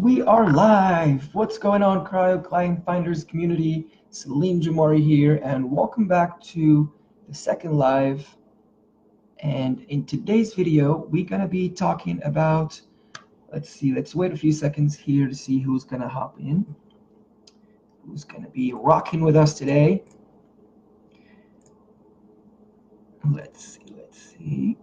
We are live. What's going on, CryoClientFinders Community? Salim, Jamari here, and welcome back to the second live. And in today's video, we're gonna be talking about, let's wait a few seconds here to see who's gonna hop in, who's gonna be rocking with us today. Let's see.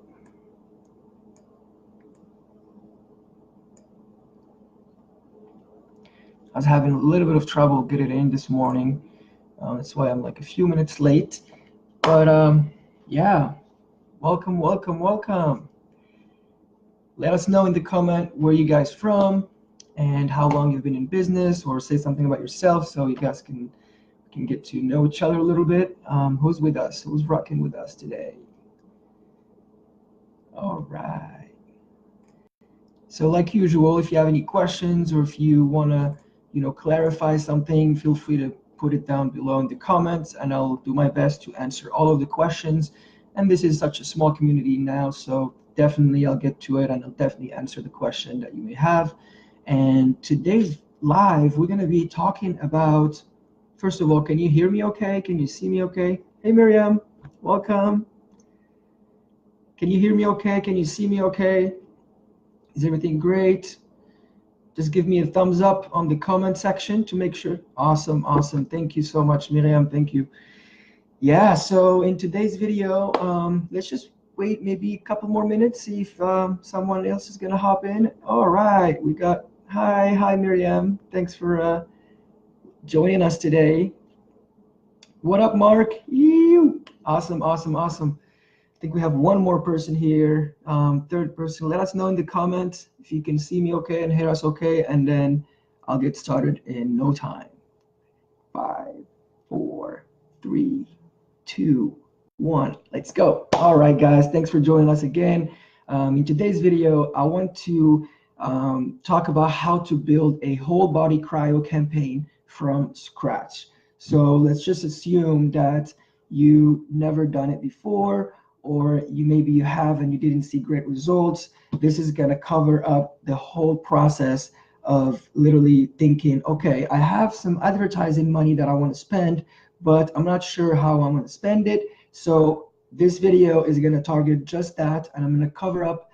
I was having a little bit of trouble getting in this morning. That's why I'm like a few minutes late. But yeah, welcome. Let us know in the comment where you guys from and how long you've been in business, or say something about yourself so you guys can get to know each other a little bit. Who's with us? Who's rocking with us today? All right. So like usual, if you have any questions or if you want to clarify something, feel free to put it down below in the comments and I'll do my best to answer all of the questions. And this is such a small community now, so definitely I'll get to it and I'll definitely answer the question that you may have. And today's live, we're going to be talking about, first of all, can you hear me okay? Can you see me okay? Hey Miriam, welcome. Can you hear me okay? Can you see me okay? Is everything great? Just give me a thumbs up on the comment section to make sure. Awesome. Thank you so much, Miriam. Thank you. Yeah, so in today's video, let's just wait maybe a couple more minutes, see if someone else is going to hop in. All right, we got, hi Miriam. Thanks for joining us today. What up, Mark? Ew. Awesome. I think we have one more person here, third person. Let us know in the comments if you can see me okay and hear us okay, and then I'll get started in no time. 5, 4, 3, 2, 1. Let's go. All right, guys, thanks for joining us again. In today's video, I want to talk about how to build a whole body cryo campaign from scratch. So let's just assume that you never done it before, or maybe you have and you didn't see great results. This is going to cover up the whole process of literally thinking, okay, I have some advertising money that I want to spend, but I'm not sure how I'm going to spend it. So this video is going to target just that, and I'm going to cover up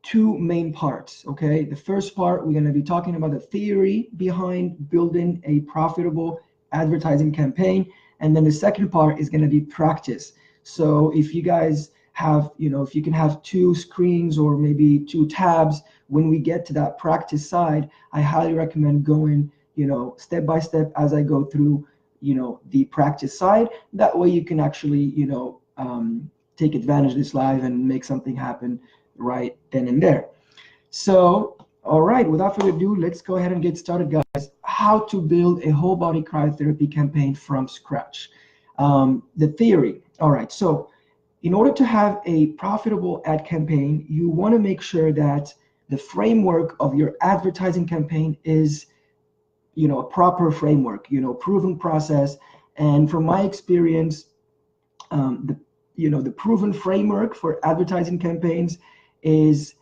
two main parts, okay? The first part, we're going to be talking about the theory behind building a profitable advertising campaign, and then the second part is going to be practice. So if you guys have, if you can have two screens or maybe two tabs, when we get to that practice side, I highly recommend going, step by step as I go through, the practice side. That way you can actually, take advantage of this live and make something happen right then and there. So, all right, without further ado, let's go ahead and get started, guys. How to build a whole body cryotherapy campaign from scratch. The theory. All right, so in order to have a profitable ad campaign, you want to make sure that the framework of your advertising campaign is, a proper framework, proven process. And from my experience, the proven framework for advertising campaigns is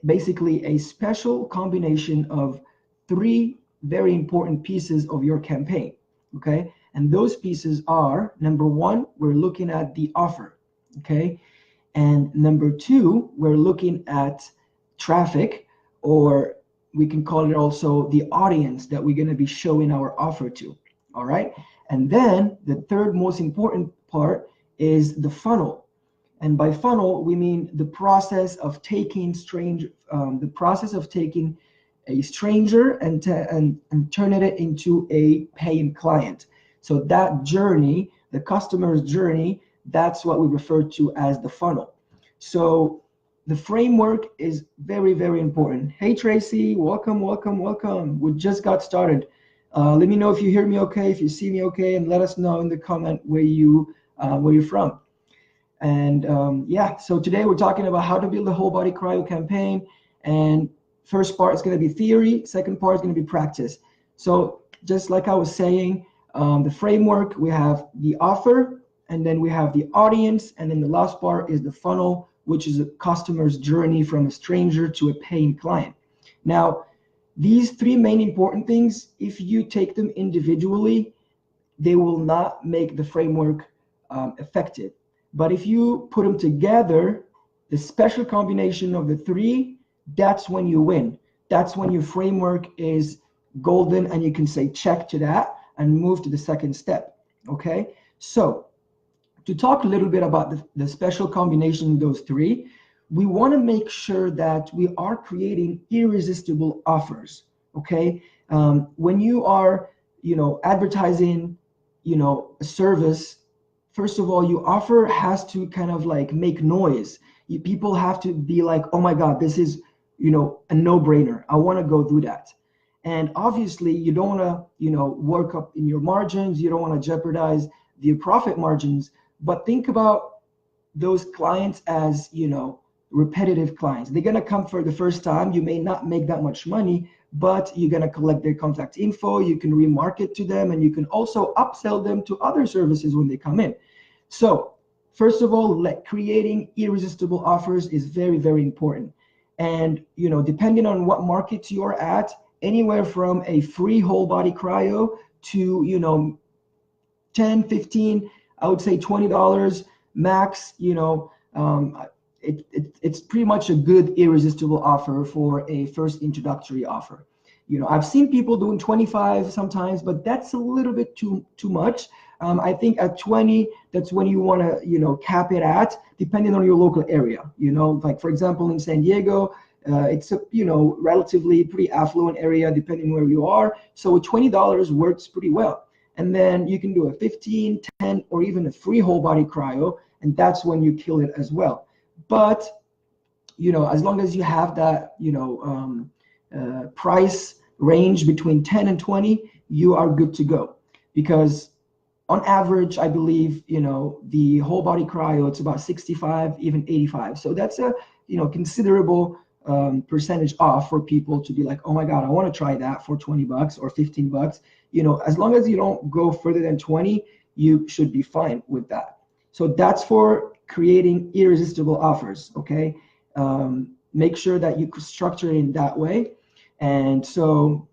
basically a special combination of 3 very important pieces of your campaign, okay? And those pieces are, number 1, we're looking at the offer, okay? And number 2, we're looking at traffic, or we can call it also the audience that we're gonna be showing our offer to, all right? And then the third most important part is the funnel. And by funnel, we mean the process of taking a stranger and turning it into a paying client. So that journey, the customer's journey, that's what we refer to as the funnel. So the framework is very, very important. Hey, Tracy, welcome. We just got started. Let me know if you hear me okay, if you see me okay, and let us know in the comment where you're from. And yeah, so today we're talking about how to build a whole body cryo campaign. And first part is going to be theory. Second part is going to be practice. So just like I was saying, the framework, we have the offer, and then we have the audience, and then the last part is the funnel, which is a customer's journey from a stranger to a paying client. Now, These three main important things, if you take them individually, they will not make the framework effective. But if you put them together, the special combination of the three, that's when you win. That's when your framework is golden and you can say check to that and move to the second step. Okay, so to talk a little bit about the special combination of those three, we want to make sure that we are creating irresistible offers. Okay, when you are, advertising, a service, first of all, your offer has to kind of like make noise. People have to be like, oh my God, this is, a no-brainer. I want to go do that. And obviously, you don't want to, work up in your margins. You don't want to jeopardize your profit margins. But think about those clients as, repetitive clients. They're going to come for the first time. You may not make that much money, but you're going to collect their contact info. You can remarket to them, and you can also upsell them to other services when they come in. So first of all, creating irresistible offers is very, very important. And, depending on what markets you're at, anywhere from a free whole body cryo to, 10, 15, I would say $20 max, it's pretty much a good irresistible offer for a first introductory offer. I've seen people doing 25 sometimes, but that's a little bit too much. I think at 20, that's when you want to, cap it at, depending on your local area. Like for example, in San Diego, it's a, relatively pretty affluent area, depending where you are. So $20 works pretty well. And then you can do a 15, 10, or even a free whole body cryo, and that's when you kill it as well. But, as long as you have that, price range between 10 and 20, you are good to go. Because on average, I believe, the whole body cryo, it's about 65, even 85. So that's a, considerable percentage off for people to be like, oh my God, I want to try that for $20 or $15. As long as you don't go further than 20, you should be fine with that. So that's for creating irresistible offers. Okay. Make sure that you structure it in that way. And so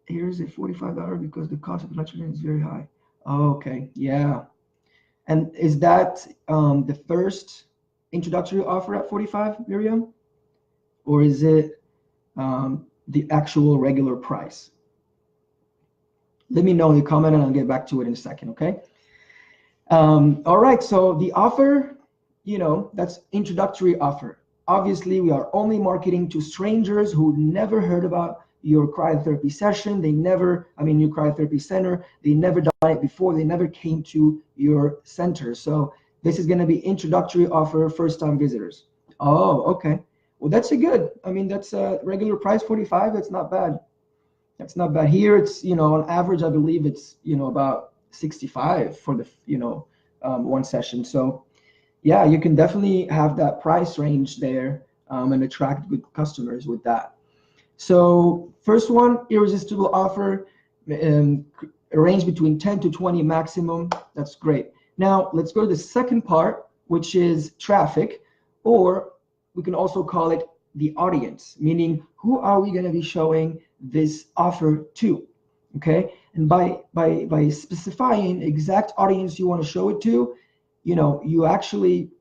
here's a $45 because the cost of electricity is very high. Okay. Yeah. And is that the first introductory offer at 45, Miriam? Or is it the actual regular price? Let me know in the comment and I'll get back to it in a second, okay? All right, so the offer, that's introductory offer. Obviously, we are only marketing to strangers who never heard about your cryotherapy session. Your cryotherapy center. They never done it before. They never came to your center. So this is going to be introductory offer, first-time visitors. Oh, okay. Well, that's that's a regular price, 45. That's not bad. That's not bad. Here, it's, on average, I believe it's, about 65 for the, one session. So yeah, you can definitely have that price range there and attract good customers with that. So first one, irresistible offer, range between 10 to 20 maximum. That's great. Now let's go to the second part, which is traffic, or we can also call it the audience, meaning who are we going to be showing this offer to? Okay. And by specifying exact audience you want to show it to, you actually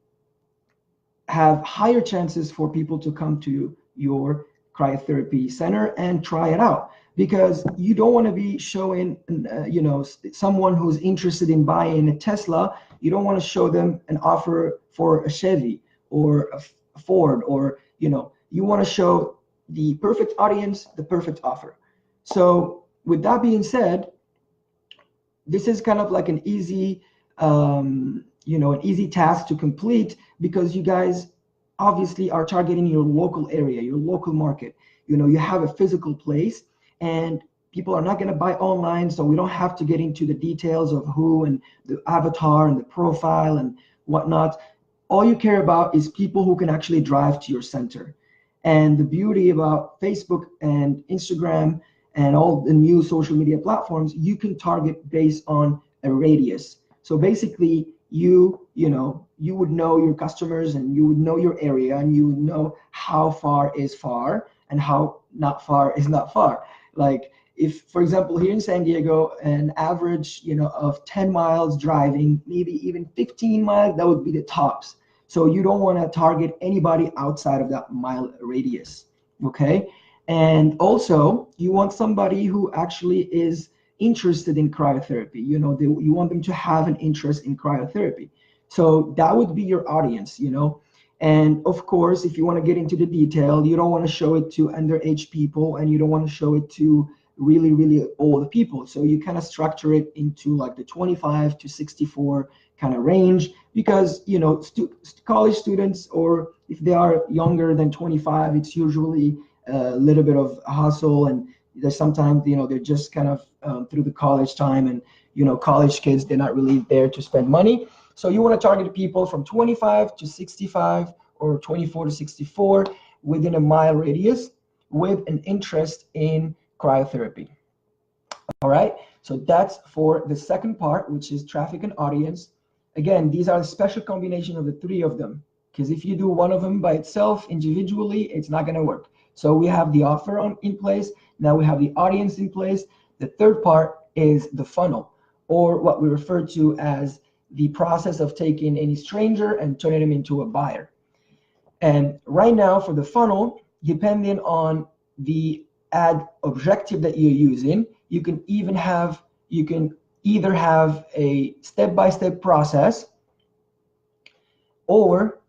have higher chances for people to come to your cryotherapy center and try it out, because you don't want to be showing, someone who's interested in buying a Tesla. You don't want to show them an offer for a Chevy or a Ford, or, you want to show the perfect audience, the perfect offer. So with that being said, this is kind of like an easy, an easy task to complete, because you guys obviously are targeting your local area, your local market. You have a physical place, and people are not going to buy online, so we don't have to get into the details of who and the avatar and the profile and whatnot. All you care about is people who can actually drive to your center. And the beauty about Facebook and Instagram and all the new social media platforms, you can target based on a radius. So basically, you would know your customers, and you would know your area, and you would know how far is far, and how not far is not far. Like if, for example, here in San Diego, an average, of 10 miles driving, maybe even 15 miles, that would be the tops. So you don't want to target anybody outside of that mile radius, okay? And also, you want somebody who actually is interested in cryotherapy. You want them to have an interest in cryotherapy. So that would be your audience, And of course, if you want to get into the detail, you don't want to show it to underage people, and you don't want to show it to really, really old people. So you kind of structure it into like the 25 to 64 kind of range, because, college students, or if they are younger than 25, it's usually a little bit of hustle, and there's sometimes, they're just kind of through the college time, and, college kids, they're not really there to spend money. So you want to target people from 25 to 65 or 24 to 64 within a mile radius with an interest in cryotherapy. All right, so that's for the second part, which is traffic and audience. Again, these are a special combination of the three of them, because if you do one of them by itself individually, it's not going to work. So we have the offer in place. Now we have the audience in place. The third part is the funnel, or what we refer to as the process of taking any stranger and turning them into a buyer. And right now for the funnel, depending on the ad objective that you're using, you can either have a step-by-step process, or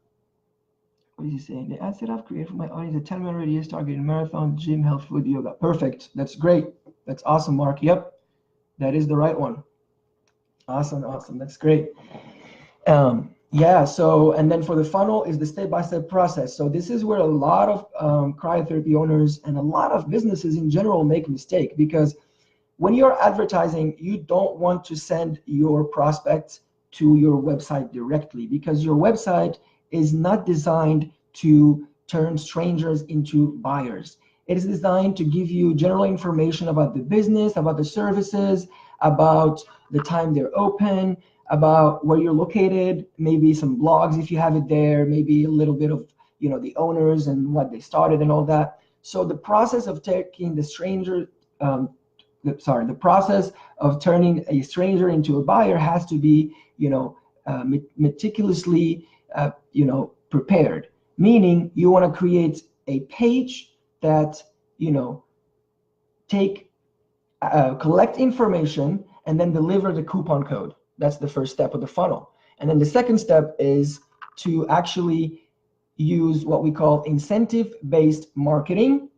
what is he saying? The ads that I've created for my audience, a 10-minute radius targeting marathon, gym, health, food, yoga. Perfect. That's great. That's awesome, Mark. Yep, that is the right one. Awesome. That's great. Yeah, so, and then for the funnel is the step-by-step process. So this is where a lot of cryotherapy owners and a lot of businesses in general make a mistake, because when you're advertising, you don't want to send your prospects to your website directly, because your website is not designed to turn strangers into buyers. It is designed to give you general information about the business, about the services, about the time they're open, about where you're located, maybe some blogs if you have it there, maybe a little bit of, the owners and what they started and all that. So the process of taking the process of turning a stranger into a buyer has to be, meticulously, prepared. Meaning you want to create a page that, collect information and then deliver the coupon code. That's the first step of the funnel. And then the second step is to actually use what we call incentive-based marketing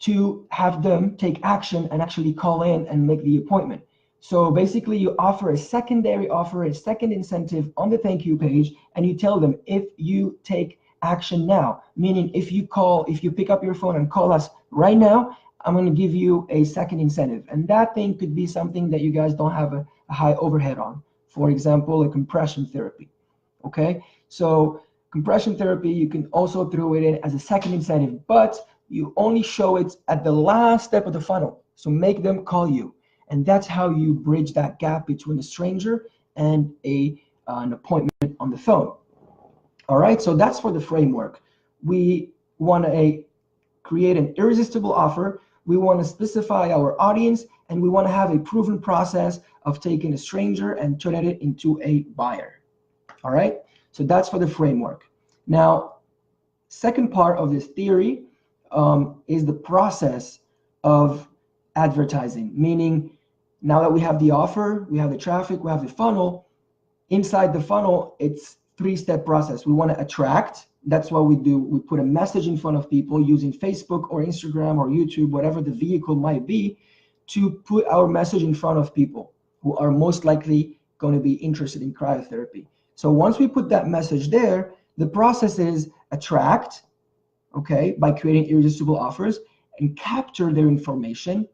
to have them take action and actually call in and make the appointment. So basically you offer a secondary offer, a second incentive on the thank you page, and you tell them, if you take action now, meaning if you pick up your phone and call us right now, I'm going to give you a second incentive. And that thing could be something that you guys don't have a high overhead on. For example, a compression therapy. Okay, so compression therapy, you can also throw it in as a second incentive, but you only show it at the last step of the funnel. So make them call you. And that's how you bridge that gap between a stranger and an appointment on the phone. All right, so that's for the framework. We want to create an irresistible offer. We want to specify our audience, and we want to have a proven process of taking a stranger and turning it into a buyer. All right, so that's for the framework. Now, second part of this theory is the process of advertising, meaning now that we have the offer, we have the traffic, we have the funnel. Inside the funnel, it's three-step process. We want to attract. That's what we do. We put a message in front of people using Facebook or Instagram or YouTube, whatever the vehicle might be, to put our message in front of people who are most likely going to be interested in cryotherapy. So once we put that message there, the process is attract, okay, by creating irresistible offers, and capture their information,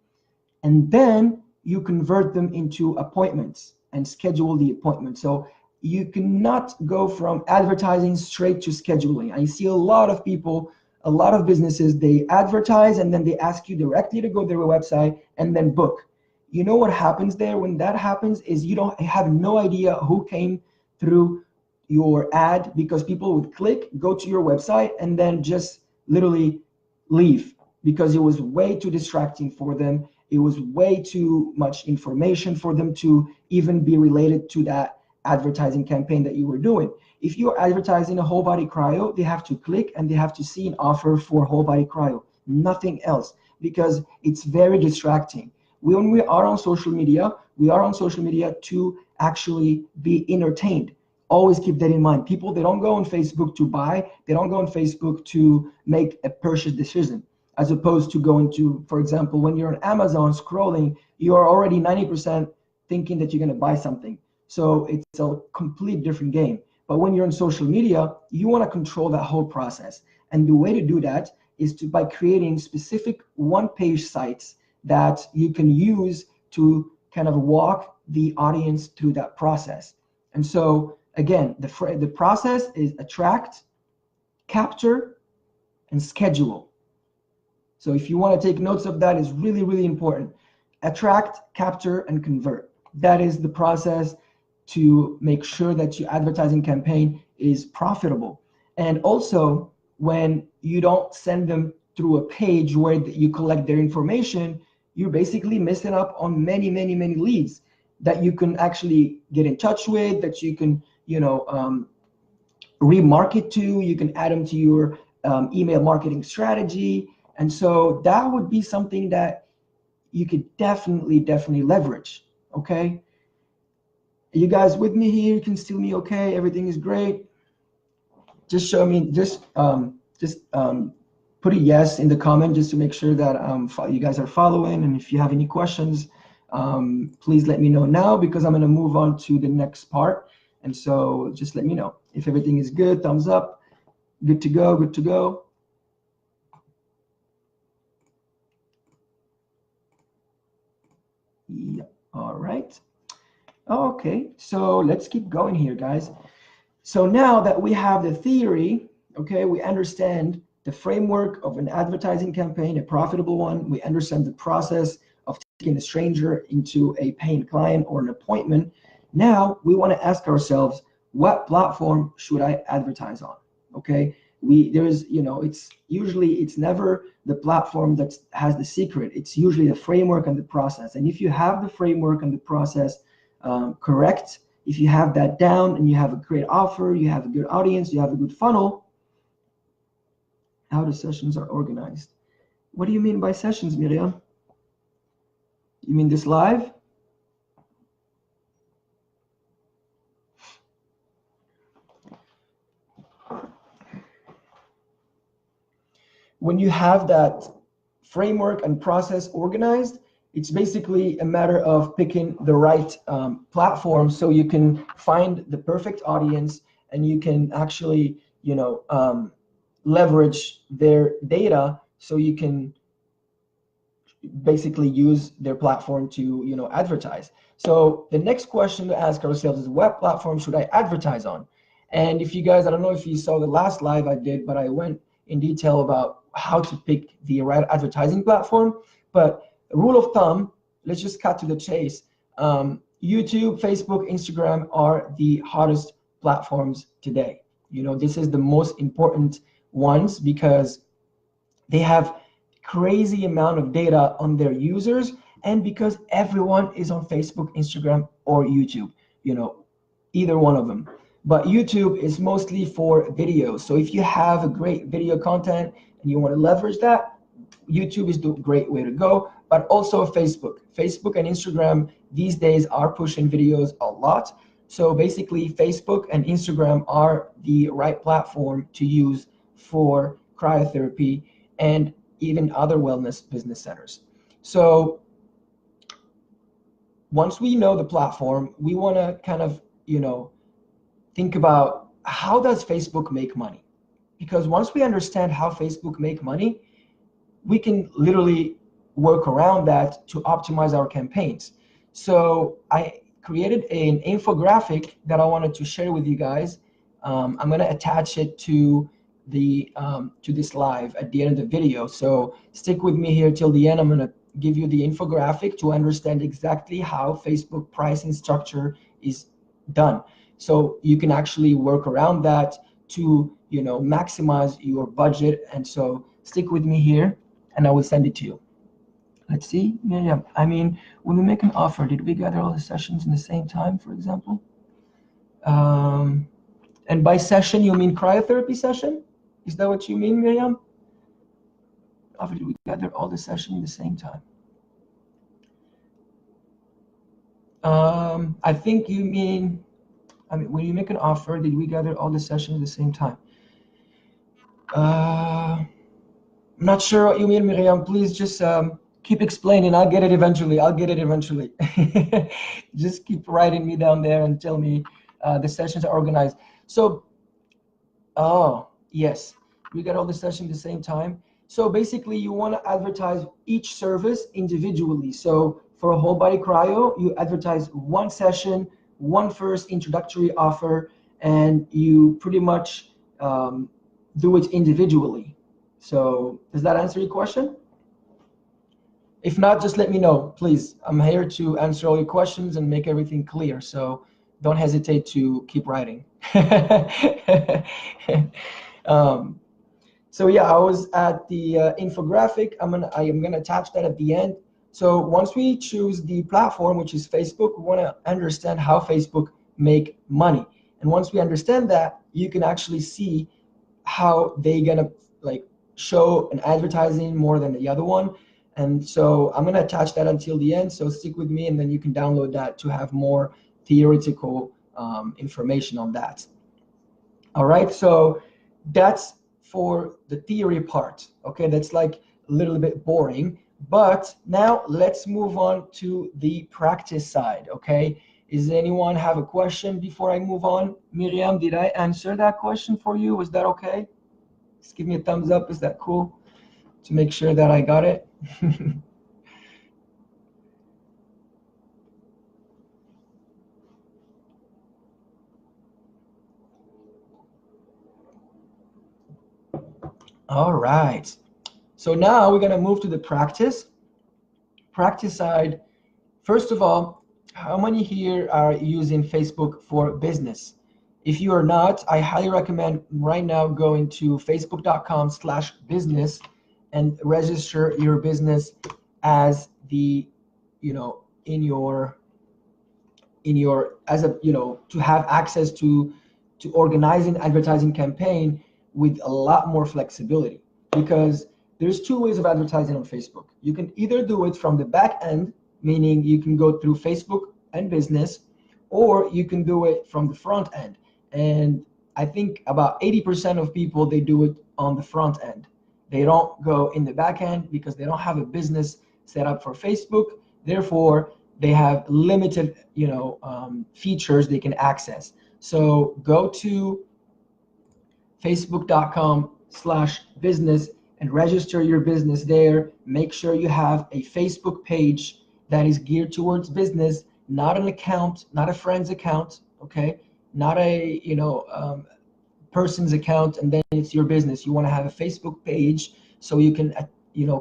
and then you convert them into appointments and schedule the appointment. So you cannot go from advertising straight to scheduling. I see a lot of people, a lot of businesses, they advertise and then they ask you directly to go to their website and then book. You know what happens there when that happens is you don't have no idea who came through your ad, because people would click, go to your website, and then just literally leave. because it was way too distracting for them. It was way too much information for them to even be related to that advertising campaign that you were doing. If you're advertising a whole body cryo, they have to click and they have to see an offer for whole body cryo, nothing else, because it's very distracting. When we are on social media, we are on social media to actually be entertained. Always keep that in mind. People, they don't go on Facebook to buy, they don't go on Facebook to make a purchase decision, as opposed to going to, for example, when you're on Amazon scrolling, you are already 90% thinking that you're going to buy something. So it's a complete different game. But when you're on social media, you want to control that whole process. And the way to do that is by creating specific one-page sites that you can use to kind of walk the audience through that process. And so again, the process is attract, capture, and schedule. So if you want to take notes of that, is really, really important. Attract, capture, and convert. That is the process to make sure that your advertising campaign is profitable. And also, when you don't send them through a page where you collect their information, you're basically missing up on many, many, many leads that you can actually get in touch with, that you can, remarket to, you can add them to your email marketing strategy. And so that would be something that you could definitely leverage. Okay. You guys with me here? You can still me okay? Everything is great. Just show me, just put a yes in the comment just to make sure that you guys are following. And if you have any questions, please let me know now, because I'm going to move on to the next part. And so just let me know if everything is good. Thumbs up. Good to go. Good to go. Yeah. All right. Okay. So let's keep going here, guys. So now that we have the theory, okay, we understand the framework of an advertising campaign, a profitable one. We understand the process of taking a stranger into a paying client or an appointment. Now we want to ask ourselves, what platform should I advertise on? Okay, it's never the platform that has the secret. It's usually the framework and the process. And if you have the framework and the process correct, if you have that down and you have a great offer, you have a good audience, you have a good funnel, how the sessions are organized. What do you mean by sessions, Miriam? You mean this live? When you have that framework and process organized, it's basically a matter of picking the right platform so you can find the perfect audience and you can actually, leverage their data so you can basically use their platform to, advertise. So the next question to ask ourselves is, what platform should I advertise on? And if you guys, I don't know if you saw the last live I did, but I went in detail about how to pick the right advertising platform. But rule of thumb, let's just cut to the chase. YouTube, Facebook, Instagram are the hottest platforms today. This is the most important ones because they have crazy amount of data on their users, and because everyone is on Facebook, Instagram, or YouTube, either one of them. But YouTube is mostly for videos. So if you have a great video content and you want to leverage that, YouTube is the great way to go. But also Facebook and Instagram these days are pushing videos a lot. So basically Facebook and Instagram are the right platform to use for cryotherapy and even other wellness business centers. So once we know the platform, we want to kind of, think about, how does Facebook make money? Because once we understand how Facebook make money, we can literally work around that to optimize our campaigns. So I created an infographic that I wanted to share with you guys. I'm going to attach it to this live at the end of the video. So stick with me here till the end. I'm going to give you the infographic to understand exactly how Facebook pricing structure is done. So you can actually work around that to, maximize your budget. And so stick with me here. and I will send it to you. Let's see, Miriam. I mean, when we make an offer, did we gather all the sessions in the same time, for example? And by session, you mean cryotherapy session? Is that what you mean, Miriam? Offer, did we gather all the sessions in the same time? I think you mean, when you make an offer, did we gather all the sessions at the same time? I'm not sure what you mean, Miriam. Please just keep explaining. I'll get it eventually. Just keep writing me down there and tell me the sessions are organized. So, oh, yes, we got all the sessions at the same time. So basically, you want to advertise each service individually. So for a whole body cryo, you advertise one session, one first introductory offer, and you pretty much do it individually. So does that answer your question? If not, just let me know, please. I'm here to answer all your questions and make everything clear. So don't hesitate to keep writing. So yeah, I was at the infographic. I am gonna attach that at the end. So once we choose the platform, which is Facebook, we want to understand how Facebook make money. And once we understand that, you can actually see how they gonna like show an advertising more than the other one. And so I'm gonna attach that until the end. So stick with me, and then you can download that to have more theoretical information on that. All right, so that's for the theory part. Okay, that's like a little bit boring, but now let's move on to the practice side. Okay, does anyone have a question before I move on? Miriam, did I answer that question for you? Was that okay? Just give me a thumbs up. Is that cool? To make sure that I got it. All right. So now we're gonna move to the practice side. First of all, how many here are using Facebook for business? If you are not, I highly recommend right now going to facebook.com/business and register your business as the, to have access to organizing advertising campaign with a lot more flexibility, because there's two ways of advertising on Facebook. You can either do it from the back end, meaning you can go through Facebook and business, or you can do it from the front end. And I think about 80% of people, they do it on the front end. They don't go in the back end because they don't have a business set up for Facebook. Therefore, they have limited, features they can access. So go to facebook.com/business and register your business there. Make sure you have a Facebook page that is geared towards business, not an account, not a friend's account, okay? Not a, person's account and then it's your business. You want to have a Facebook page so you can,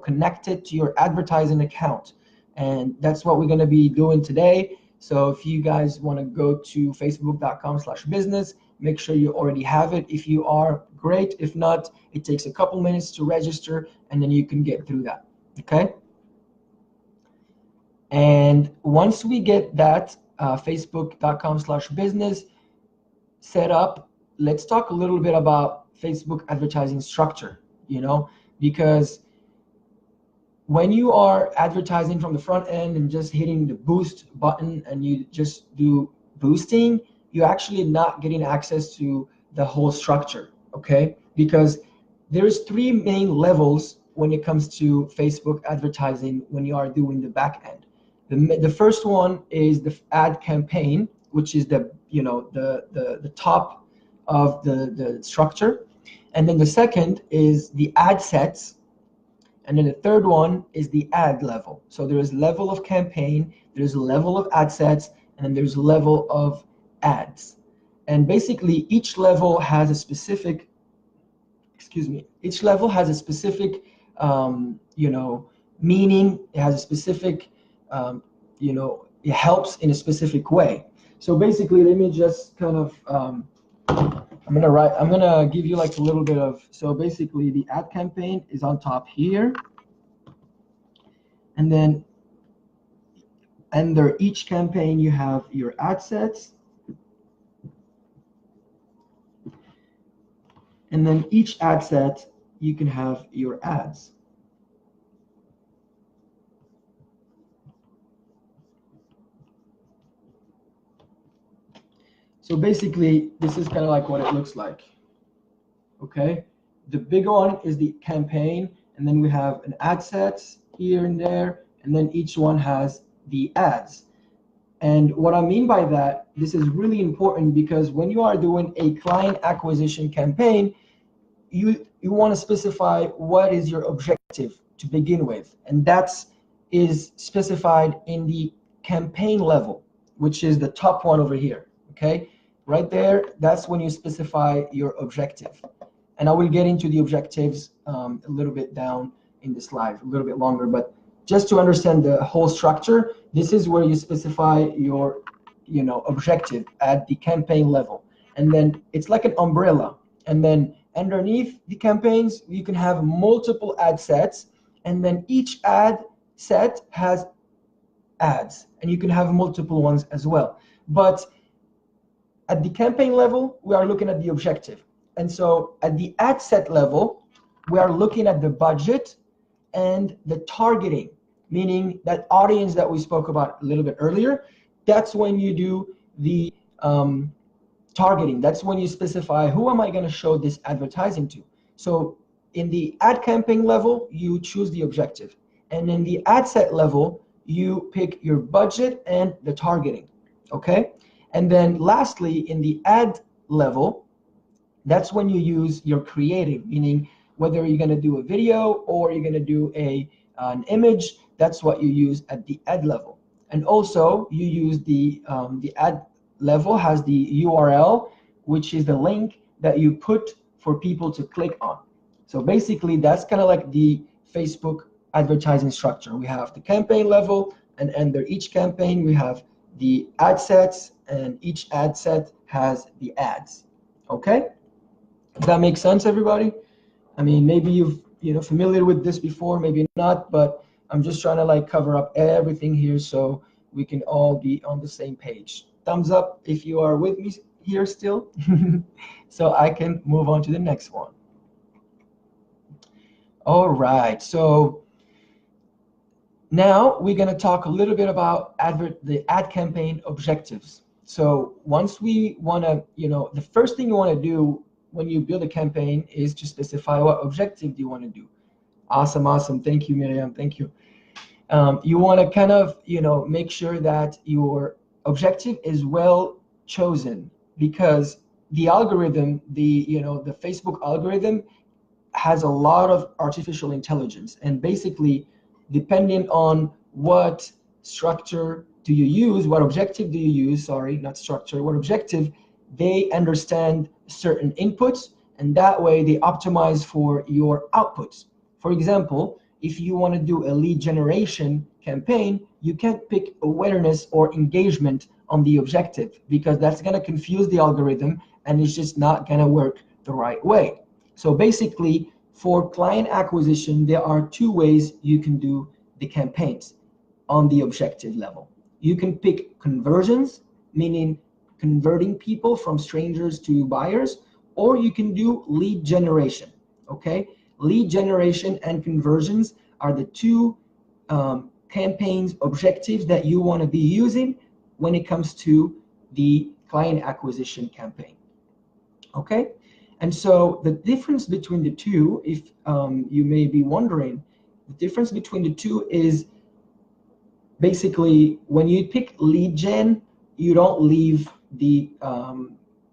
connect it to your advertising account. And that's what we're going to be doing today. So if you guys want to go to facebook.com/business, make sure you already have it. If you are, great. If not, it takes a couple minutes to register and then you can get through that, okay? And once we get that facebook.com/business set up, let's talk a little bit about Facebook advertising structure, because when you are advertising from the front end and just hitting the boost button and you just do boosting, you're actually not getting access to the whole structure, okay? Because there's three main levels when it comes to Facebook advertising when you are doing the back end. The first one is the ad campaign, which is the top of the structure. And then the second is the ad sets. And then the third one is the ad level. So there is level of campaign, there's a level of ad sets, and then there's a level of ads. And basically each level has a specific, meaning. It has a specific, it helps in a specific way. So basically, let me just kind of, I'm gonna give you like a little bit of, so basically the ad campaign is on top here. And then under each campaign, you have your ad sets. And then each ad set, you can have your ads. So basically, this is kind of like what it looks like. Okay, the big one is the campaign, and then we have an ad sets here and there, and then each one has the ads. And what I mean by that, this is really important because when you are doing a client acquisition campaign, you want to specify what is your objective to begin with, and is specified in the campaign level, which is the top one over here. Okay, right there, that's when you specify your objective. And I will get into the objectives a little bit down in the slide, a little bit longer, but just to understand the whole structure, this is where you specify your objective at the campaign level. And then it's like an umbrella. And then underneath the campaigns, you can have multiple ad sets, and then each ad set has ads, and you can have multiple ones as well. But at the campaign level, we are looking at the objective. And so at the ad set level, we are looking at the budget and the targeting, meaning that audience that we spoke about a little bit earlier. That's when you do the targeting. That's when you specify, who am I going to show this advertising to? So in the ad campaign level, you choose the objective. And in the ad set level, you pick your budget and the targeting. Okay? And then lastly, in the ad level, that's when you use your creative, meaning whether you're going to do a video or you're going to do an image, that's what you use at the ad level. And also you use the ad level has the URL, which is the link that you put for people to click on. So basically that's kind of like the Facebook advertising structure. We have the campaign level, and under each campaign we have the ad sets, and each ad set has the ads. Okay? Does that make sense, everybody? I mean, maybe you've familiar with this before, maybe not, but I'm just trying to like cover up everything here so we can all be on the same page. Thumbs up if you are with me here still, so I can move on to the next one. All right, so now we're going to talk a little bit about the ad campaign objectives. So once we want to, the first thing you want to do when you build a campaign is to specify what objective do you want to do. Awesome. Thank you, Miriam. Thank you. You want to kind of, make sure that your objective is well chosen, because the algorithm, the Facebook algorithm has a lot of artificial intelligence, and basically depending on what structure do you use, what objective do you use, sorry, not structure, what objective, they understand certain inputs, and that way they optimize for your outputs. For example, if you want to do a lead generation campaign, you can't pick awareness or engagement on the objective, because that's going to confuse the algorithm and it's just not going to work the right way. So basically, for client acquisition, there are two ways you can do the campaigns on the objective level. You can pick conversions, meaning converting people from strangers to buyers, or you can do lead generation. Okay, lead generation and conversions are the two campaigns objectives that you want to be using when it comes to the client acquisition campaign. Okay, and so the difference between the two, if you may be wondering, the difference between the two is basically when you pick lead gen, you don't leave the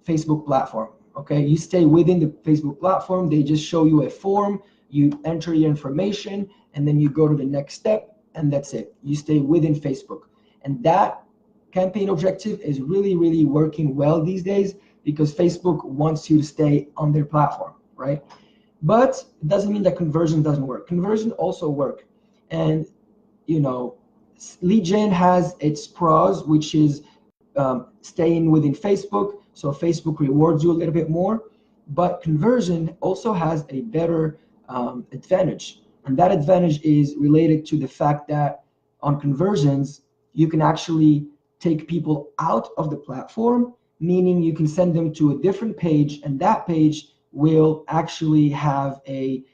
Facebook platform. Okay, you stay within the Facebook platform. They just show you a form, you enter your information, and then you go to the next step, and that's it. You stay within Facebook. And that campaign objective is really, really working well these days, because Facebook wants you to stay on their platform, right? But it doesn't mean that conversion doesn't work. Conversion also work. And, lead gen has its pros, which is staying within Facebook. So Facebook rewards you a little bit more. But conversion also has a better advantage, And that advantage is related to the fact that on conversions, you can actually take people out of the platform, meaning you can send them to a different page, and that page will actually have a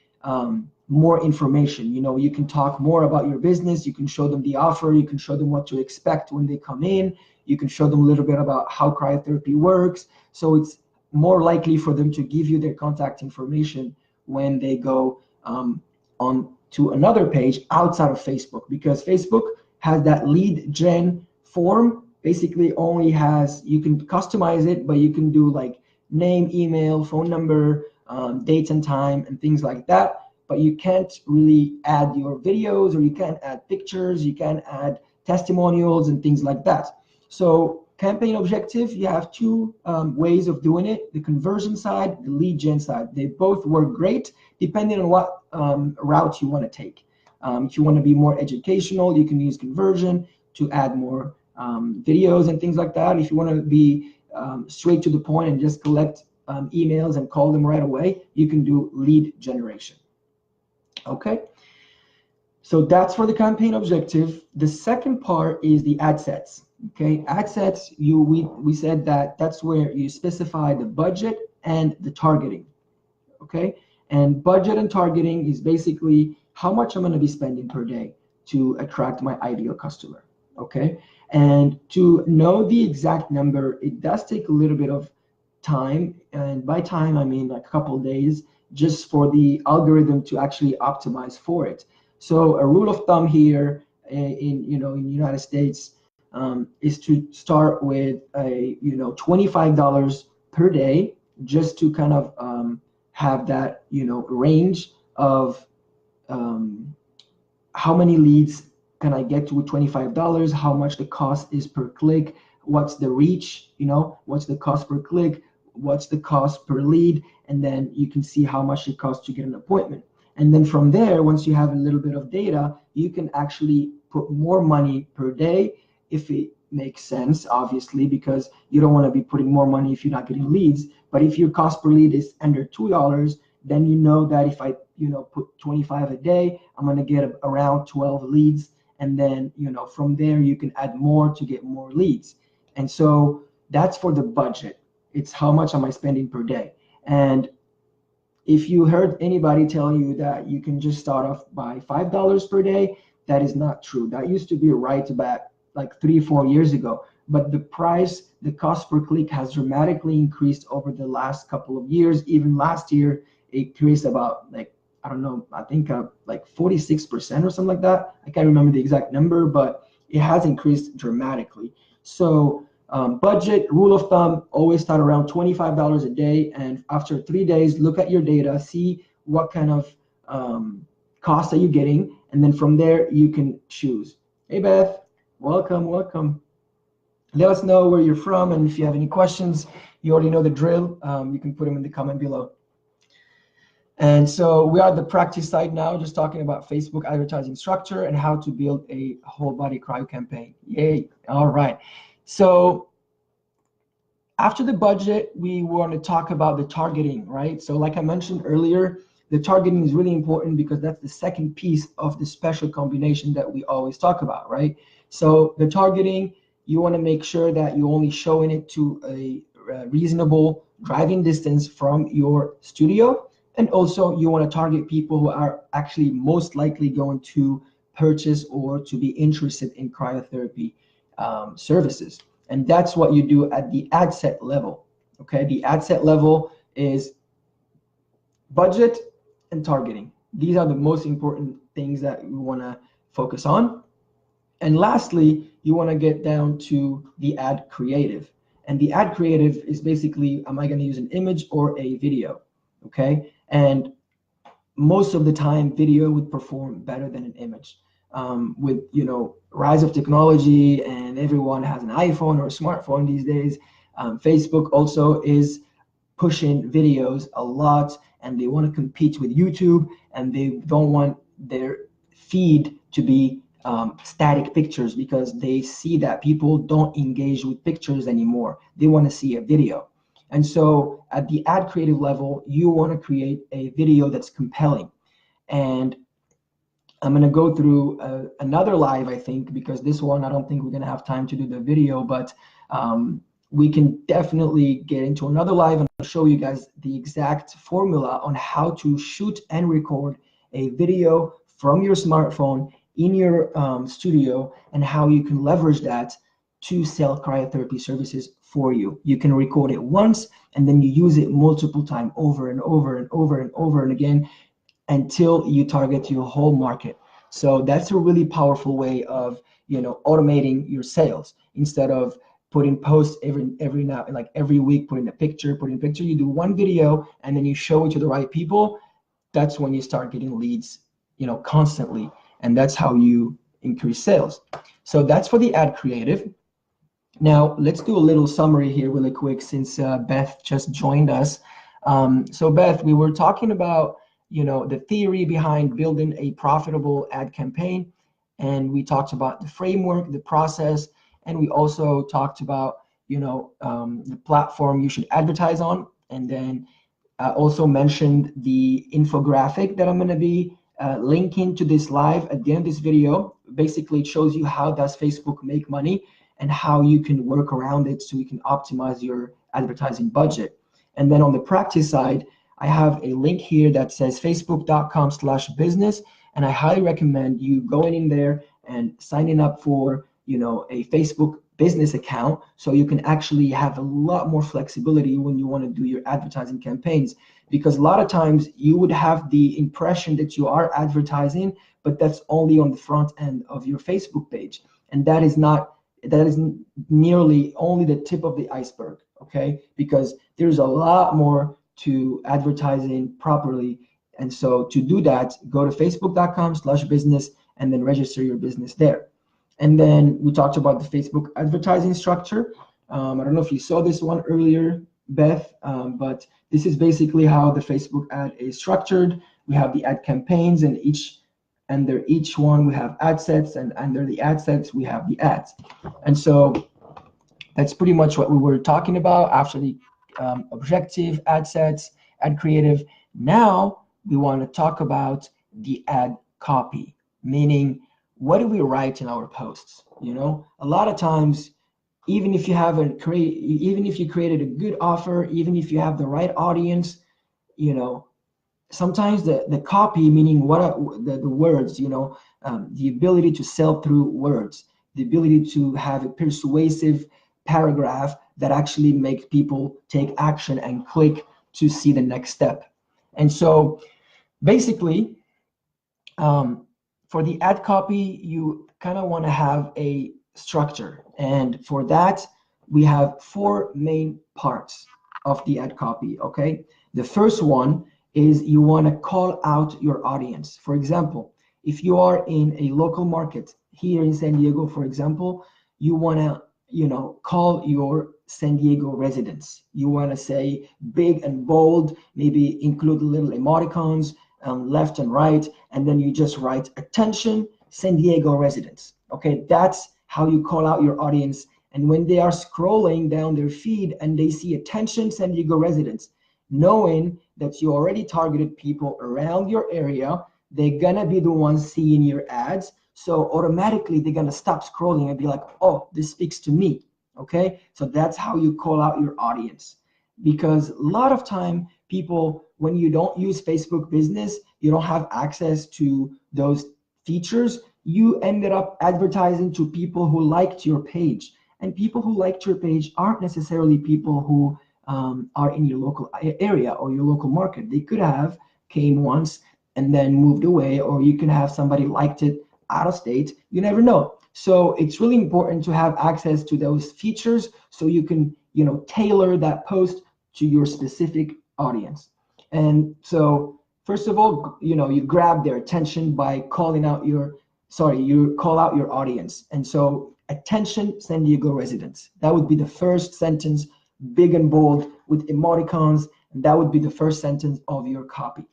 more information. You know, you can talk more about your business, you can show them the offer, you can show them what to expect when they come in, you can show them a little bit about how cryotherapy works. So it's more likely for them to give you their contact information when they go on to another page outside of Facebook, because Facebook has that lead gen form. Basically only has, you can customize it, but you can do like name, email, phone number, date and time, and things like that. But you can't really add your videos, or you can't add pictures, you can't add testimonials and things like that. So campaign objective, you have two ways of doing it: the conversion side, the lead gen side. They both work great depending on what route you want to take. If you want to be more educational, you can use conversion to add more videos and things like that. If you want to be straight to the point and just collect emails and call them right away, you can do lead generation. Okay, so that's for the campaign objective. The second part is the ad sets. Okay, ad sets, we said that that's where you specify the budget and the targeting. Okay, and budget and targeting is basically how much I'm going to be spending per day to attract my ideal customer. Okay, and to know the exact number, it does take a little bit of time, and by time I mean like a couple of days, just for the algorithm to actually optimize for it. So a rule of thumb here in the United States is to start with a $25 per day, just to kind of have that range of how many leads can I get to with $25, how much the cost is per click, what's the reach, what's the cost per click, what's the cost per lead, and then you can see how much it costs to get an appointment. And then from there, once you have a little bit of data, you can actually put more money per day if it makes sense, obviously, because you don't want to be putting more money if you're not getting leads. But if your cost per lead is under $2, then you know that if I put 25 a day, I'm going to get around 12 leads. And then from there you can add more to get more leads. And so that's for the budget. It's how much am I spending per day. And if you heard anybody tell you that you can just start off by $5 per day, that is not true. That used to be right back like 3-4 years ago. But the cost per click has dramatically increased over the last couple of years. Even last year, it increased about I think like 46% or something like that. I can't remember the exact number, but it has increased dramatically. So budget, rule of thumb, always start around $25 a day. And after 3 days, look at your data, see what kind of cost are you getting. And then from there, you can choose. Hey, Beth, welcome. Let us know where you're from. And if you have any questions, you already know the drill. You can put them in the comment below. And so we are at the practice side now, just talking about Facebook advertising structure and how to build a whole body cryo campaign. Yay. All right. So after the budget, we want to talk about the targeting, right? So like I mentioned earlier, the targeting is really important because that's the second piece of the special combination that we always talk about, right? So the targeting, you want to make sure that you're only showing it to a reasonable driving distance from your studio. And also you want to target people who are actually most likely going to purchase or to be interested in cryotherapy services. And that's what you do at the ad set level. Okay, the ad set level is budget and targeting. These are the most important things that you want to focus on. And lastly, you want to get down to the ad creative. And the ad creative is basically, am I going to use an image or a video? Okay, and most of the time video would perform better than an image. With rise of technology and everyone has an iPhone or a smartphone these days, Facebook also is pushing videos a lot, and they want to compete with YouTube, and they don't want their feed to be static pictures, because they see that people don't engage with pictures anymore. They want to see a video. And so at the ad creative level, you want to create a video that's compelling. And I'm going to go through another live, I think, because this one, I don't think we're going to have time to do the video, but we can definitely get into another live and I'll show you guys the exact formula on how to shoot and record a video from your smartphone in your studio, and how you can leverage that to sell cryotherapy services for you. You can record it once and then you use it multiple times over and over and over and over and again until you target your whole market. So that's a really powerful way of, you know, automating your sales. Instead of putting posts every now, like every week, putting a picture, you do one video and then you show it to the right people. That's when you start getting leads, you know, constantly, and that's how you increase sales. So that's for the ad creative. Now let's do a little summary here really quick, since Beth just joined us. So Beth, we were talking about, you know, the theory behind building a profitable ad campaign, and we talked about the framework, the process, and we also talked about, you know, the platform you should advertise on. And then I also mentioned the infographic that I'm going to be linking to this live at the end of this video. Basically, it shows you how does Facebook make money and how you can work around it so you can optimize your advertising budget. And then on the practice side, I have a link here that says facebook.com/business, and I highly recommend you going in there and signing up for, you know, a Facebook business account, so you can actually have a lot more flexibility when you want to do your advertising campaigns. Because a lot of times you would have the impression that you are advertising, but that's only on the front end of your Facebook page, and that is nearly only the tip of the iceberg, okay? Because there's a lot more to advertising properly. And so to do that, go to facebook.com/business and then register your business there. And then we talked about the Facebook advertising structure. I don't know if you saw this one earlier, Beth, but this is basically how the Facebook ad is structured. We have the ad campaigns, and under each one we have ad sets, and under the ad sets we have the ads. And so that's pretty much what we were talking about after the objective, ad sets, ad creative. Now we want to talk about the ad copy, meaning what do we write in our posts? You know, a lot of times, even if you created a good offer, even if you have the right audience, you know, sometimes the copy, meaning the words, you know, the ability to sell through words, the ability to have a persuasive paragraph that actually makes people take action and click to see the next step. And so basically, for the ad copy, you kind of want to have a structure. And for that, we have 4 main parts of the ad copy, okay? The first one is you want to call out your audience. For example, if you are in a local market here in San Diego, for example, you want to, you know, call your San Diego residents. You want to say big and bold, maybe include little emoticons, left and right, and then you just write attention San Diego residents. Okay, that's how you call out your audience. And when they are scrolling down their feed and they see attention San Diego residents, knowing that you already targeted people around your area, they're gonna be the ones seeing your ads. So automatically they're gonna stop scrolling and be like, oh, this speaks to me. Okay, so that's how you call out your audience. Because a lot of time people, when you don't use Facebook business, you don't have access to those features, you ended up advertising to people who liked your page. And people who liked your page aren't necessarily people who are in your local area or your local market. They could have came once and then moved away, or you can have somebody liked it out of state. You never know. So it's really important to have access to those features so you can, you know, tailor that post to your specific audience. And so first of all, you know, you grab their attention by calling out you call out your audience. And so attention San Diego residents, that would be the first sentence, big and bold with emoticons, and that would be the first sentence of your copy.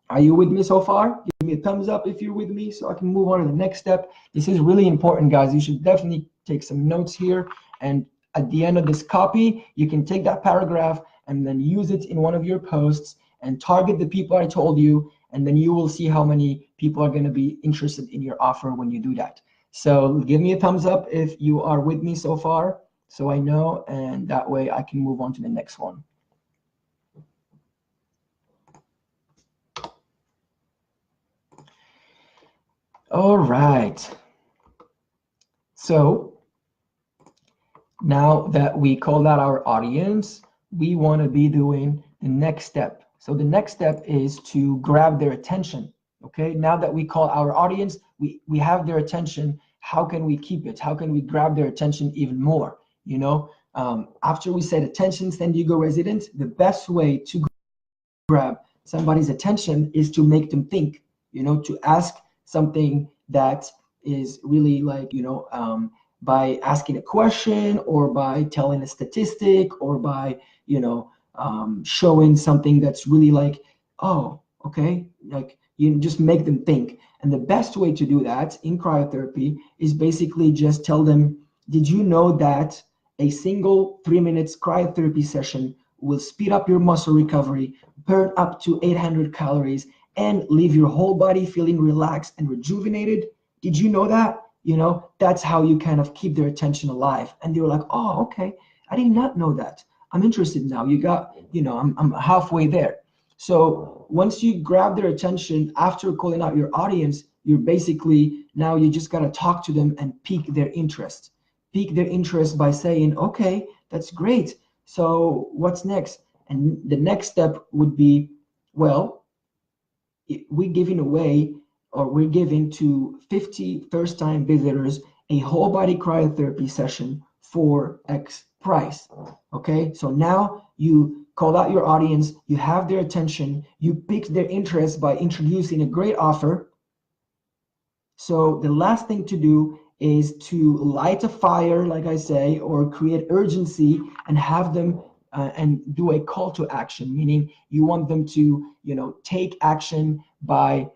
Are you with me so far? Give me a thumbs up if you're with me so I can move on to the next step. This is really important, guys. You should definitely take some notes here, and at the end of this copy, you can take that paragraph and then use it in one of your posts and target the people I told you and then you will see how many people are going to be interested in your offer when you do that. So give me a thumbs up if you are with me so far, so I know, and that way I can move on to the next one. All right. So now that we called out our audience, we want to be doing the next step. So the next step is to grab their attention. Okay, now that we call our audience, we have their attention. How can we keep it? How can we grab their attention even more? You know, after we said attention, San Diego resident, the best way to grab somebody's attention is to make them think, you know, to ask something that is really like, you know, by asking a question or by telling a statistic or by, you know, showing something that's really like, oh, okay, like you just make them think. And the best way to do that in cryotherapy is basically just tell them, did you know that a single 3 minutes cryotherapy session will speed up your muscle recovery, burn up to 800 calories, and leave your whole body feeling relaxed and rejuvenated? Did you know that? You know, that's how you kind of keep their attention alive. And they were like, oh, okay, I did not know that. I'm interested now. You got, you know, I'm halfway there. So once you grab their attention after calling out your audience, you're basically, now you just got to talk to them and pique their interest. Pique their interest by saying, okay, that's great. So what's next? And the next step would be, well, we're giving away, or we're giving to 50 first-time visitors a whole body cryotherapy session for X price. Okay, so now you call out your audience, you have their attention, you pique their interest by introducing a great offer. So the last thing to do is to light a fire, like I say, or create urgency and have them and do a call to action, meaning you want them to, you know, take action by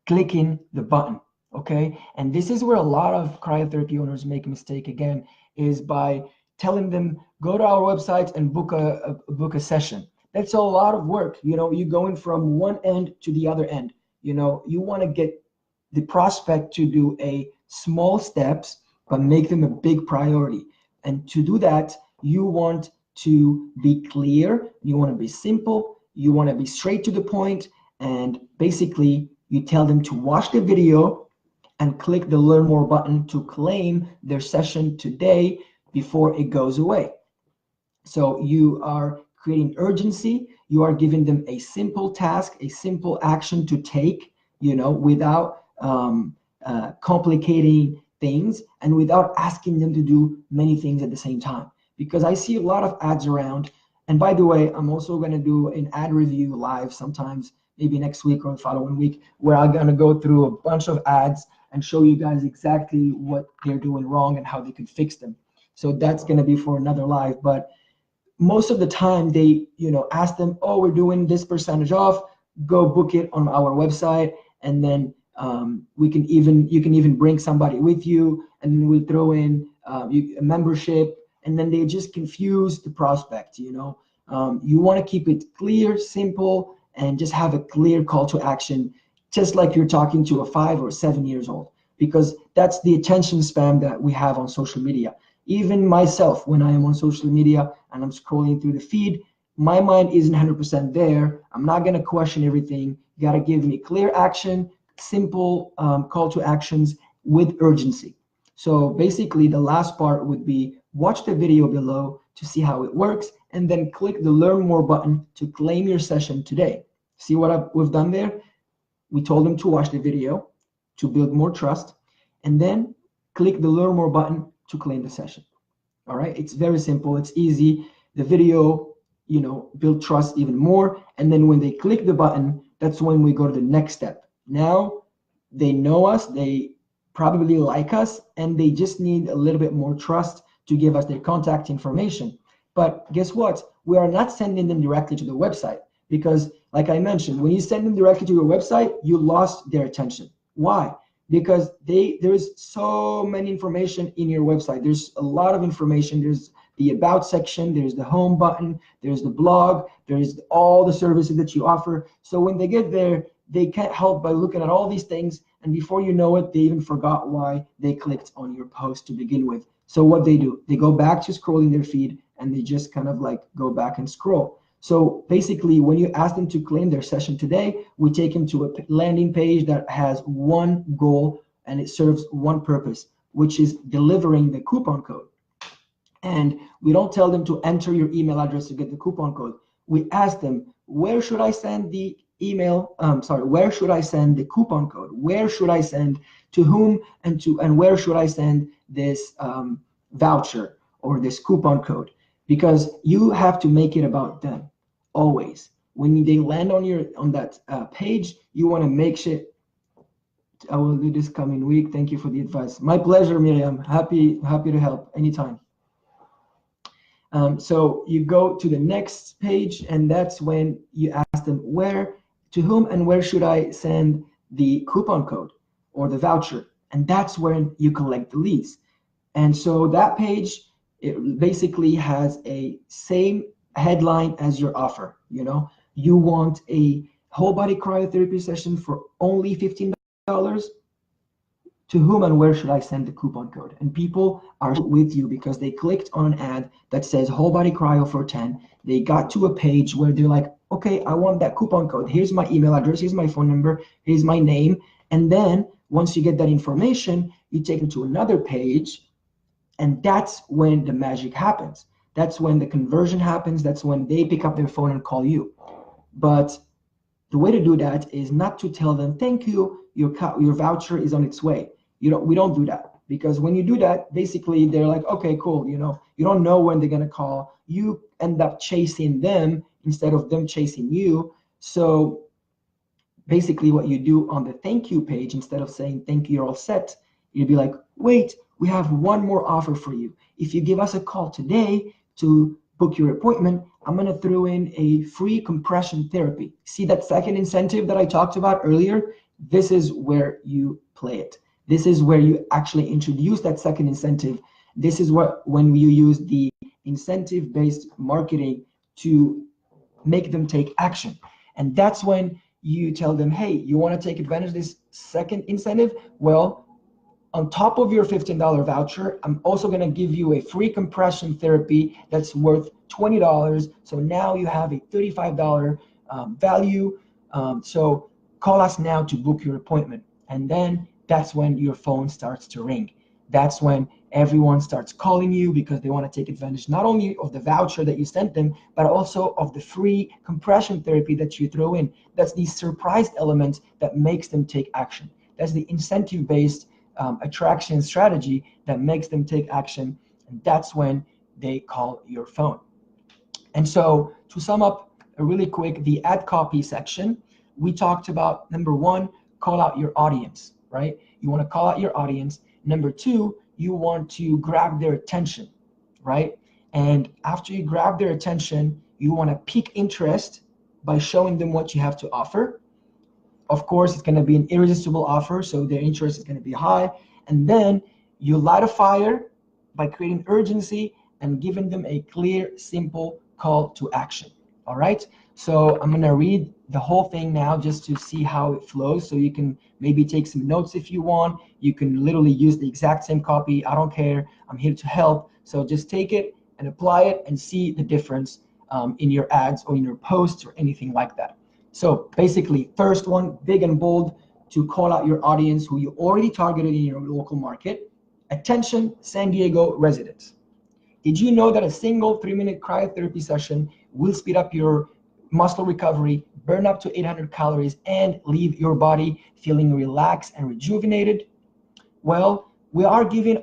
clicking the button. Okay, and this is where a lot of cryotherapy owners make a mistake again, is by telling them, go to our website and book a session. That's a lot of work. You know, you're going from one end to the other end. You know, you want to get the prospect to do a small steps, but make them a big priority. And to do that, you want to be clear, you want to be simple, you want to be straight to the point, and basically you tell them to watch the video and click the learn more button to claim their session today before it goes away. So you are creating urgency, you are giving them a simple task, a simple action to take, you know, without complicating things and without asking them to do many things at the same time. Because I see a lot of ads around, and by the way, I'm also going to do an ad review live sometimes, maybe next week or the following week, where I'm going to go through a bunch of ads and show you guys exactly what they're doing wrong and how they can fix them. So that's going to be for another live. But most of the time they, you know, ask them, oh, we're doing this percentage off, go book it on our website, and then you can even bring somebody with you, and then we throw in a membership, and then they just confuse the prospect. You know, you want to keep it clear, simple, and just have a clear call to action, just like you're talking to a 5 or 7 years old, because that's the attention span that we have on social media. Even myself, when I am on social media and I'm scrolling through the feed, my mind isn't 100% there. I'm not going to question everything. You got to give me clear action, simple call to actions with urgency. So basically the last part would be watch the video below to see how it works, and then click the learn more button to claim your session today. See what we've done there? We told them to watch the video to build more trust, and then click the learn more button to claim the session. All right, it's very simple, it's easy. The video, you know, build trust even more, and then when they click the button, that's when we go to the next step. Now they know us, they probably like us, and they just need a little bit more trust to give us their contact information. But guess what? We are not sending them directly to the website, because like I mentioned, when you send them directly to your website, you lost their attention. Why? Because there's so many information in your website. There's a lot of information. There's the about section, there's the home button, there's the blog, there's all the services that you offer. So when they get there, they can't help by looking at all these things, and before you know it, they even forgot why they clicked on your post to begin with. So what they do, they go back to scrolling their feed, and they just kind of like go back and scroll. So basically, when you ask them to claim their session today, we take them to a landing page that has one goal, and it serves one purpose, which is delivering the coupon code. And we don't tell them to enter your email address to get the coupon code. We ask them, where should I send the email? Where should I send the coupon code? Where should I send, to whom, and where should I send this voucher or this coupon code? Because you have to make it about them always. When they land on that page, you want to make sure. I will do this coming week. Thank you for the advice. My pleasure, Miriam. Happy to help anytime. So you go to the next page, and that's when you ask them to whom and where should I send the coupon code or the voucher, and that's when you collect the leads. And so that page, it basically has a same headline as your offer. You want a whole body cryotherapy session for only $15. To whom and where should I send the coupon code? And people are with you because they clicked on an ad that says whole body cryo for 10. They got to a page where they're like, okay, I want that coupon code. Here's my email address. Here's my phone number. Here's my name. And then once you get that information, you take them to another page, and that's when the magic happens. That's when the conversion happens. That's when they pick up their phone and call you. But the way to do that is not to tell them, thank you, your voucher is on its way. We don't do that, because when you do that, basically they're like, okay, cool. You don't know when they're gonna call. You end up chasing them instead of them chasing you. So basically what you do on the thank you page, instead of saying thank you, you're all set, you'd be like, wait, we have one more offer for you. If you give us a call today to book your appointment, I'm gonna throw in a free compression therapy. See that second incentive that I talked about earlier? This is where you play it. This is where you actually introduce that second incentive. This is when you use the incentive-based marketing to make them take action. And that's when you tell them, hey, you want to take advantage of this second incentive? Well, on top of your $15 voucher, I'm also going to give you a free compression therapy that's worth $20. So now you have a $35 value. So call us now to book your appointment. And then that's when your phone starts to ring. That's when everyone starts calling you because they want to take advantage not only of the voucher that you sent them, but also of the free compression therapy that you throw in. That's the surprise element that makes them take action. That's the incentive-based attraction strategy that makes them take action. And that's when they call your phone. And so to sum up really quick, the ad copy section, we talked about, number one, call out your audience, right? You want to call out your audience. Number two, you want to grab their attention, right? And after you grab their attention, you want to pique interest by showing them what you have to offer. Of course, it's going to be an irresistible offer, so their interest is going to be high. And then you light a fire by creating urgency and giving them a clear, simple call to action. All right? So I'm going to read the whole thing now just to see how it flows. So you can maybe take some notes if you want. You can literally use the exact same copy. I don't care. I'm here to help. So just take it and apply it and see the difference in your ads or in your posts or anything like that. So basically, first one, big and bold, to call out your audience who you already targeted in your local market. Attention, San Diego residents. Did you know that a single 3-minute cryotherapy session will speed up your muscle recovery, burn up to 800 calories, and leave your body feeling relaxed and rejuvenated? Well, we are giving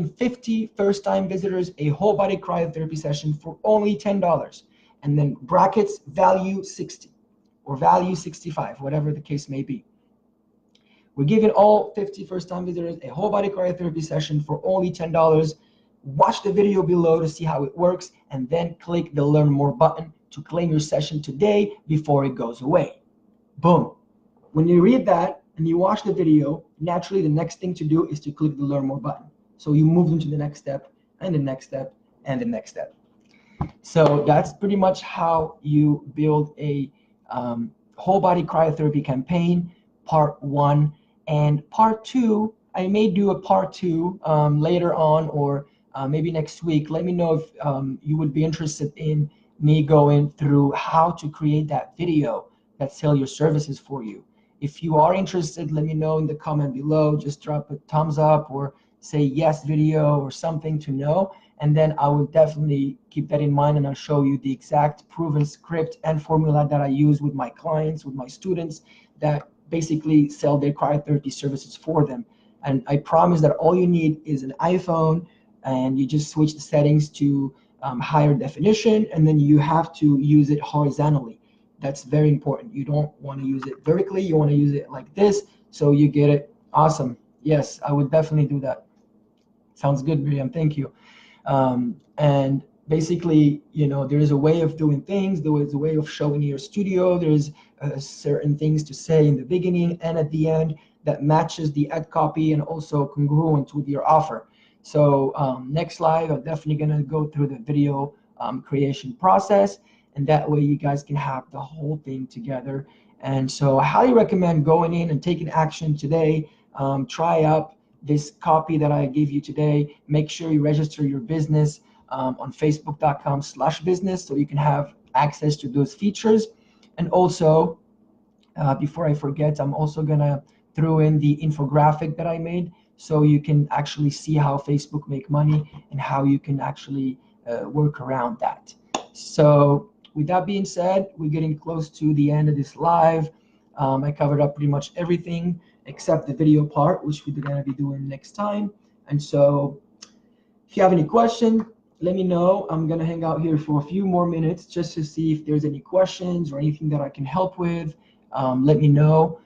50 first-time visitors a whole body cryotherapy session for only $10, and then brackets value 60 or value 65, whatever the case may be. We're giving all 50 first-time visitors a whole body cryotherapy session for only $10. Watch the video below to see how it works, and then click the Learn More button to claim your session today before it goes away. Boom. When you read that and you watch the video, naturally the next thing to do is to click the Learn More button. So you move them to the next step, and the next step, and the next step. So that's pretty much how you build a whole body cryotherapy campaign, part 1. And part 2, I may do a part 2 later on, or maybe next week. Let me know if you would be interested in me going through how to create that video that sell your services for you. If you are interested, let me know in the comment below. Just drop a thumbs up or say yes video or something to know. And then I will definitely keep that in mind, and I'll show you the exact proven script and formula that I use with my clients, with my students that basically sell their cryotherapy services for them. And I promise that all you need is an iPhone, and you just switch the settings to higher definition, and then you have to use it horizontally. That's very important. You don't want to use it vertically. You want to use it like this, so you get it. Awesome. Yes, I would definitely do that. Sounds good, Miriam. Thank you. And basically, you know, there is a way of doing things. There is a way of showing your studio. There's certain things to say in the beginning and at the end that matches the ad copy and also congruent with your offer. So next live, I'm definitely going to go through the video creation process, and that way you guys can have the whole thing together. And so I highly recommend going in and taking action today. Try out this copy that I gave you today. Make sure you register your business on facebook.com/business so you can have access to those features. And also, before I forget, I'm also gonna throw in the infographic that I made so you can actually see how Facebook make money and how you can actually work around that. So with that being said, we're getting close to the end of this live. I covered up pretty much everything except the video part, which we're going to be doing next time. And so if you have any question, let me know. I'm going to hang out here for a few more minutes just to see if there's any questions or anything that I can help with. Let me know.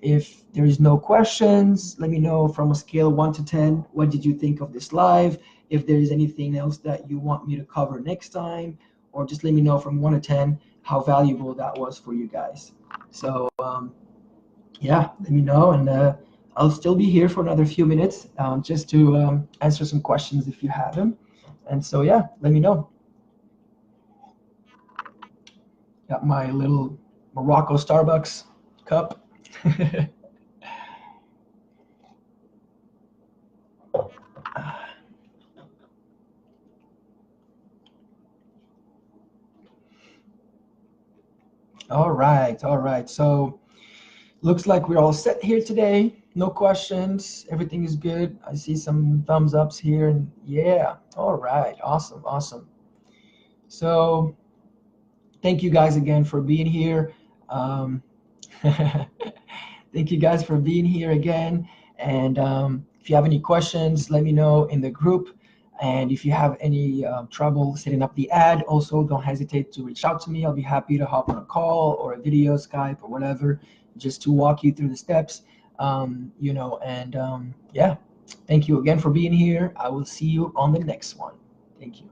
If there's no questions, let me know from a scale of 1 to 10, what did you think of this live? If there is anything else that you want me to cover next time, or just let me know from 1 to 10 how valuable that was for you guys. So yeah, let me know, and I'll still be here for another few minutes just to answer some questions if you have them. And so yeah, let me know. Got my little Morocco Starbucks cup. All right. So looks like we're all set here today. No questions. Everything is good. I see some thumbs ups here. And yeah. All right. Awesome. So thank you guys again for being here. Thank you guys for being here again. And if you have any questions, let me know in the group. And if you have any trouble setting up the ad, also don't hesitate to reach out to me. I'll be happy to hop on a call or a video, Skype or whatever, just to walk you through the steps. Yeah, thank you again for being here. I will see you on the next one. Thank you.